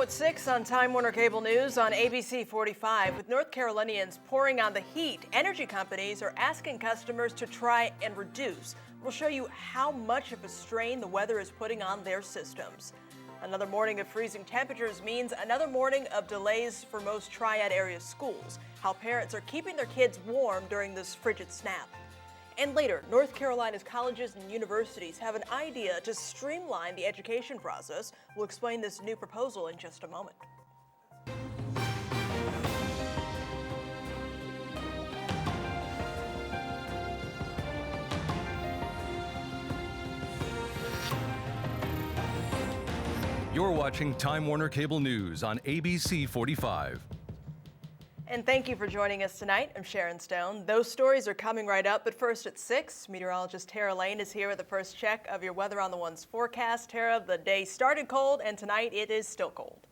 at 6 on Time Warner Cable News on ABC 45. With North Carolinians pouring on the heat, energy companies are asking customers to try and reduce. We'll show you how much of a strain the weather is putting on their systems. Another morning of freezing temperatures means another morning of delays for most Triad area schools. How parents are keeping their kids warm during this frigid snap. And later, North Carolina's colleges and universities have an idea to streamline the education process. We'll explain this new proposal in just a moment. You're watching Time Warner Cable News on ABC 45. And thank you for joining us tonight. I'm Sharon Stone. Those stories are coming right up, but first at 6, meteorologist Tara Lane is here with the first check of your Weather on the One's forecast. Tara, the day started cold, and tonight it is still cold.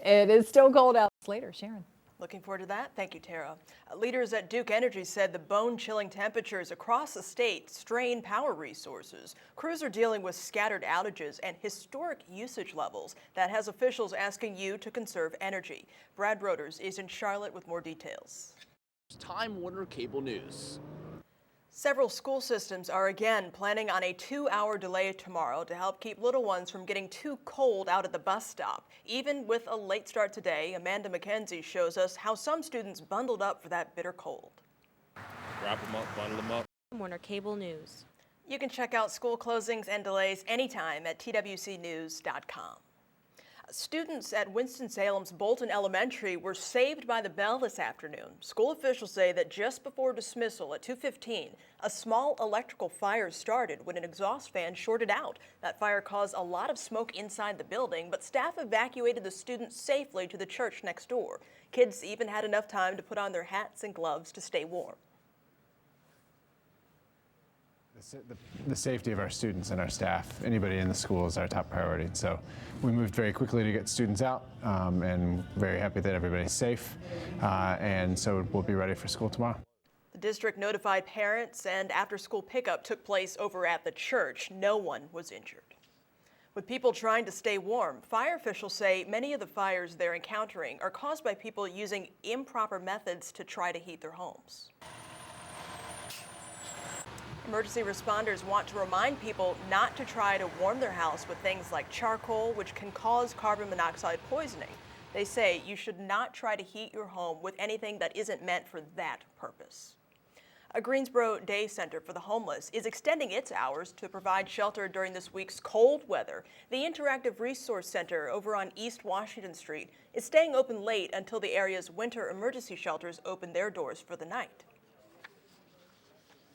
It is still cold out later, Sharon. Looking forward to that. Thank you, Tara. Leaders at Duke Energy said the bone-chilling temperatures across the state strain power resources. Crews are dealing with scattered outages and historic usage levels that has officials asking you to conserve energy. Brad Roders is in Charlotte with more details. Time Warner Cable News. Several school systems are again planning on a 2-hour delay tomorrow to help keep little ones from getting too cold out at the bus stop. Even with a late start today, Amanda McKenzie shows us how some students bundled up for that bitter cold. Wrap them up, bundle them up. Warner Cable News. You can check out school closings and delays anytime at twcnews.com. Students at Winston-Salem's Bolton Elementary were saved by the bell this afternoon. School officials say that just before dismissal at 2:15, a small electrical fire started when an exhaust fan shorted out. That fire caused a lot of smoke inside the building, but staff evacuated the students safely to the church next door. Kids even had enough time to put on their hats and gloves to stay warm. The safety of our students and our staff, anybody in the school, is our top priority. So we moved very quickly to get students out, and very happy that everybody's safe. And so we'll be ready for school tomorrow. The district notified parents, and after-school pickup took place over at the church. No one was injured. With people trying to stay warm, fire officials say many of the fires they're encountering are caused by people using improper methods to try to heat their homes. Emergency responders want to remind people not to try to warm their house with things like charcoal, which can cause carbon monoxide poisoning. They say you should not try to heat your home with anything that isn't meant for that purpose. A Greensboro Day Center for the Homeless is extending its hours to provide shelter during this week's cold weather. The Interactive Resource Center over on East Washington Street is staying open late until the area's winter emergency shelters open their doors for the night.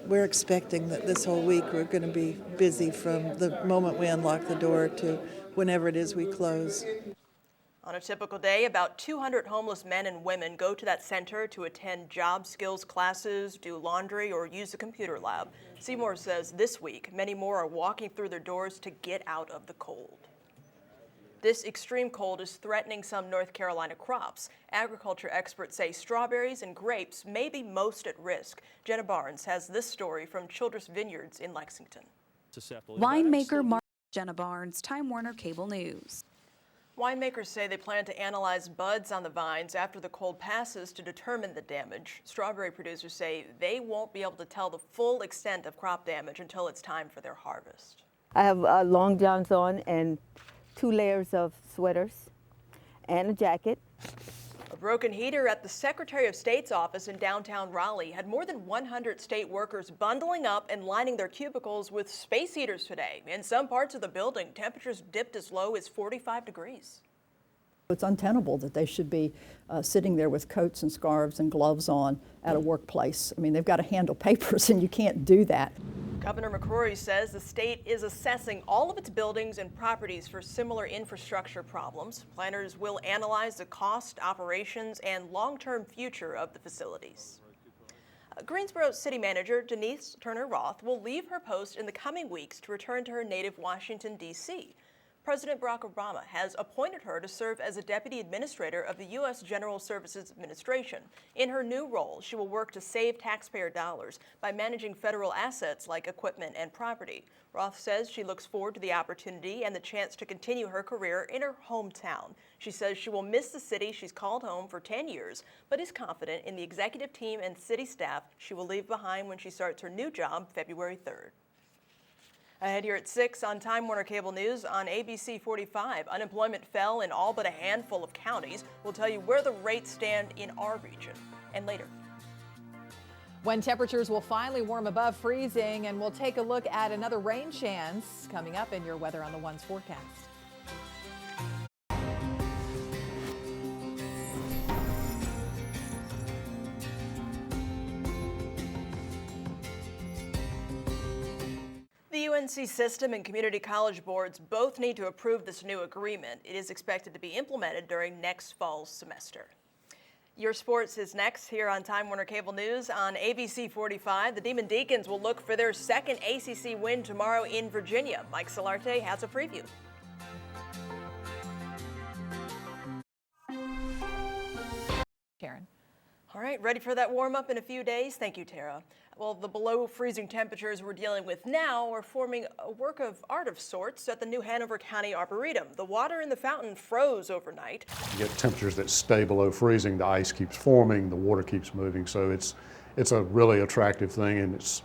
We're expecting that this whole week we're going to be busy from the moment we unlock the door to whenever it is we close. On a typical day, about 200 homeless men and women go to that center to attend job skills classes, do laundry, or use a computer lab. Seymour says this week, many more are walking through their doors to get out of the cold. This extreme cold is threatening some North Carolina crops. Agriculture experts say strawberries and grapes may be most at risk. Jenna Barnes has this story from Childress Vineyards in Lexington. Winemaker Jenna Barnes, Time Warner Cable News. Winemakers say they plan to analyze buds on the vines after the cold passes to determine the damage. Strawberry producers say they won't be able to tell the full extent of crop damage until it's time for their harvest. I have long johns on and 2 layers of sweaters and a jacket. A broken heater at the Secretary of State's office in downtown Raleigh had more than 100 state workers bundling up and lining their cubicles with space heaters today. In some parts of the building, temperatures dipped as low as 45 degrees. It's untenable that they should be sitting there with coats and scarves and gloves on at a workplace. I mean, they've got to handle papers, and you can't do that. Governor McCrory says the state is assessing all of its buildings and properties for similar infrastructure problems. Planners will analyze the cost, operations, and long-term future of the facilities. Greensboro City Manager Denise Turner Roth will leave her post in the coming weeks to return to her native Washington, D.C. President Barack Obama has appointed her to serve as a deputy administrator of the U.S. General Services Administration. In her new role, she will work to save taxpayer dollars by managing federal assets like equipment and property. Roth says she looks forward to the opportunity and the chance to continue her career in her hometown. She says she will miss the city she's called home for 10 years, but is confident in the executive team and city staff she will leave behind when she starts her new job February 3rd. Ahead here at 6 on Time Warner Cable News on ABC 45. Unemployment fell in all but a handful of counties. We'll tell you where the rates stand in our region. And later, When temperatures will finally warm above freezing, and we'll take a look at another rain chance coming up in your Weather on the Ones forecast. the UNC system and community college boards both need to approve this new agreement. It is expected to be implemented during next fall's semester. Your sports is next here on Time Warner Cable News on ABC 45. The Demon Deacons will look for their second ACC win tomorrow in Virginia. Mike Solarte has a preview. Karen. All right, ready for that warm up in a few days? Thank you, Tara. Well, the below freezing temperatures we're dealing with now are forming a work of art of sorts at the New Hanover County Arboretum. The water in the fountain froze overnight. You get temperatures that stay below freezing, the ice keeps forming, the water keeps moving, so it's a really attractive thing, and it's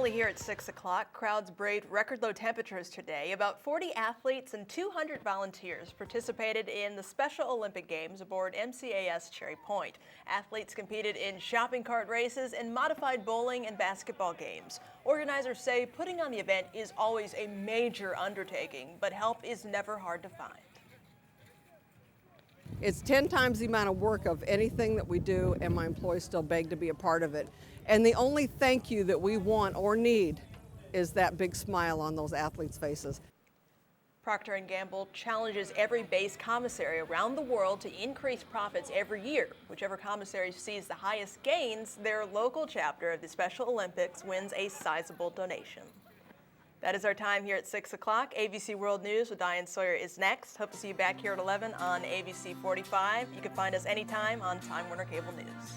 Finally, here at 6 o'clock, crowds braved record low temperatures today. About 40 athletes and 200 volunteers participated in the Special Olympic Games aboard MCAS Cherry Point. Athletes competed in shopping cart races and modified bowling and basketball games. Organizers say putting on the event is always a major undertaking, but help is never hard to find. It's 10 times the amount of work of anything that we do, and my employees still beg to be a part of it. And the only thank you that we want or need is that big smile on those athletes' faces. Procter & Gamble challenges every base commissary around the world to increase profits every year. Whichever commissary sees the highest gains, their local chapter of the Special Olympics wins a sizable donation. That is our time here at 6 o'clock. ABC World News with Diane Sawyer is next. Hope to see you back here at 11 on ABC 45. You can find us anytime on Time Warner Cable News.